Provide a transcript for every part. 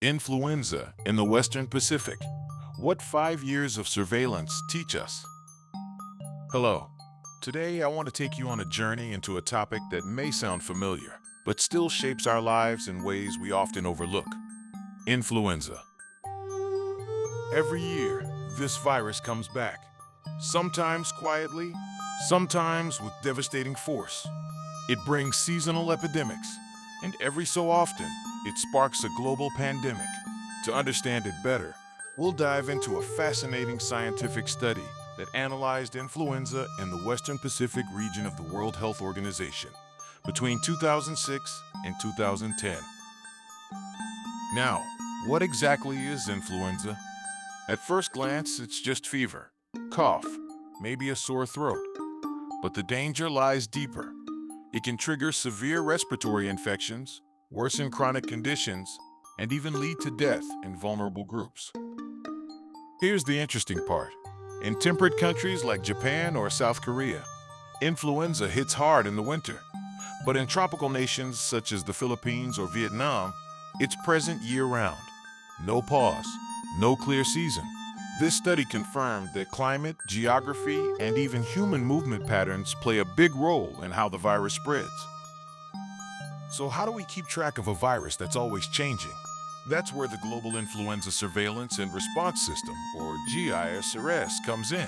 Influenza in the Western Pacific. What 5 years of surveillance teach us? Hello. Today I want to take you on a journey into a topic that may sound familiar, but still shapes our lives in ways we often overlook. Influenza. Every year, this virus comes back. Sometimes quietly, sometimes with devastating force. It brings seasonal epidemics, and every so often, it sparks a global pandemic. To understand it better, we'll dive into a fascinating scientific study that analyzed influenza in the Western Pacific region of the World Health Organization between 2006 and 2010. Now, what exactly is influenza? At first glance, it's just fever, cough, maybe a sore throat. But the danger lies deeper. It can trigger severe respiratory infections, worsen chronic conditions, and even lead to death in vulnerable groups. Here's the interesting part. In temperate countries like Japan or South Korea, influenza hits hard in the winter. But in tropical nations such as the Philippines or Vietnam, it's present year-round. No pause, no clear season. This study confirmed that climate, geography, and even human movement patterns play a big role in how the virus spreads. So how do we keep track of a virus that's always changing? That's where the Global Influenza Surveillance and Response System, or GISRS, comes in.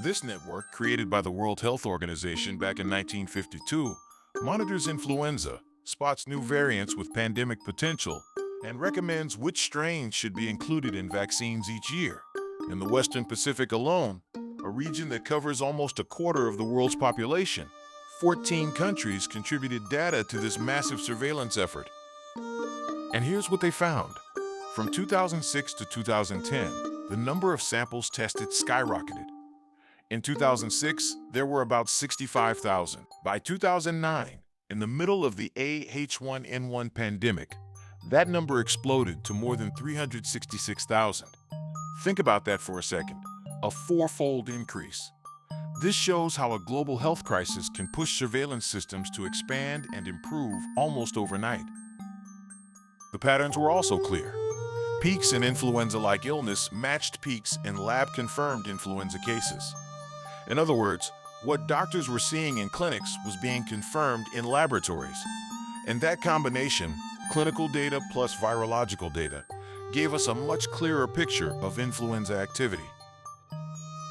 This network, created by the World Health Organization back in 1952, monitors influenza, spots new variants with pandemic potential, and recommends which strains should be included in vaccines each year. In the Western Pacific alone, a region that covers almost a quarter of the world's population, 14 countries contributed data to this massive surveillance effort. And here's what they found. From 2006 to 2010, the number of samples tested skyrocketed. In 2006, there were about 65,000. By 2009, in the middle of the H1N1 pandemic, that number exploded to more than 366,000. Think about that for a second. A four-fold increase. This shows how a global health crisis can push surveillance systems to expand and improve almost overnight. The patterns were also clear. Peaks in influenza-like illness matched peaks in lab-confirmed influenza cases. In other words, what doctors were seeing in clinics was being confirmed in laboratories. And that combination, clinical data plus virological data, gave us a much clearer picture of influenza activity.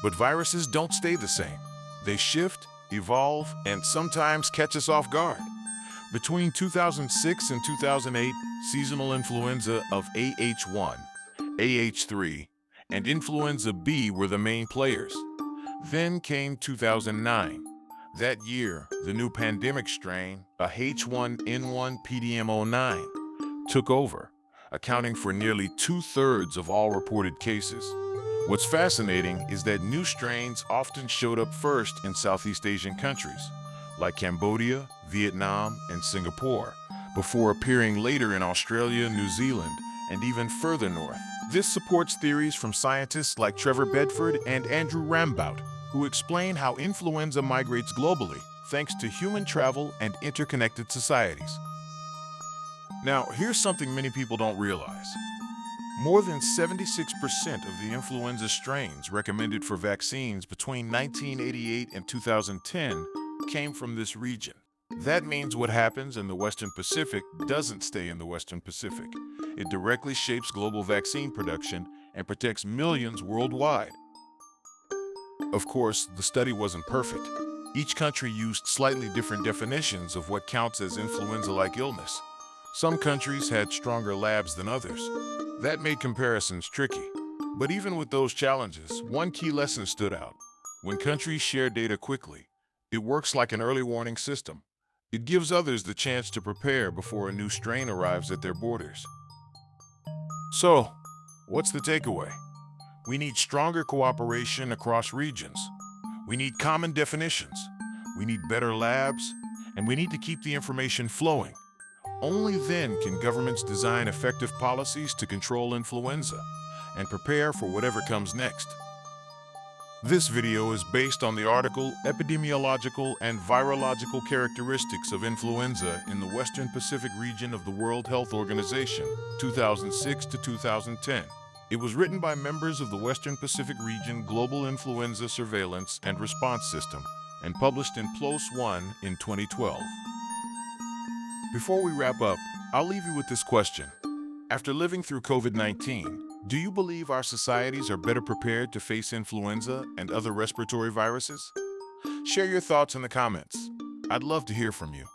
But viruses don't stay the same. They shift, evolve, and sometimes catch us off guard. Between 2006 and 2008, seasonal influenza of AH1, AH3, and influenza B were the main players. Then came 2009. That year, the new pandemic strain, a H1N1 epidemiological, took over, accounting for nearly 2/3 of all reported cases. What's fascinating is that new strains often showed up first in Southeast Asian countries, like Cambodia, Vietnam, and Singapore, before appearing later in Australia, New Zealand, and even further north. This supports theories from scientists like Trevor Bedford and Andrew Rambout, who explain how influenza migrates globally thanks to human travel and interconnected societies. Now, here's something many people don't realize. More than 76% of the influenza strains recommended for vaccines between 1988 and 2010 came from this region. That means what happens in the Western Pacific doesn't stay in the Western Pacific. It directly shapes global vaccine production and protects millions worldwide. Of course, the study wasn't perfect. Each country used slightly different definitions of what counts as influenza-like illness. Some countries had stronger labs than others. That made comparisons tricky. But even with those challenges, one key lesson stood out. When countries share data quickly, it works like an early warning system. It gives others the chance to prepare before a new strain arrives at their borders. So, what's the takeaway? We need stronger cooperation across regions. We need common definitions. We need better labs, and we need to keep the information flowing. Only then can governments design effective policies to control influenza and prepare for whatever comes next. This video is based on the article Epidemiological and Virological Characteristics of Influenza in the Western Pacific Region of the World Health Organization, 2006 to 2010. It was written by members of the Western Pacific Region Global Influenza Surveillance and Response System and published in PLOS I in 2012. Before we wrap up, I'll leave you with this question. After living through COVID-19, do you believe our societies are better prepared to face influenza and other respiratory viruses? Share your thoughts in the comments. I'd love to hear from you.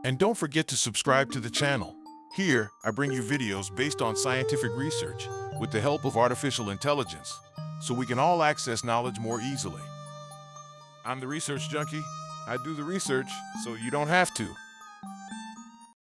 And don't forget to subscribe to the channel. Here, I bring you videos based on scientific research with the help of artificial intelligence, so we can all access knowledge more easily. I'm the research junkie. I do the research, so you don't have to.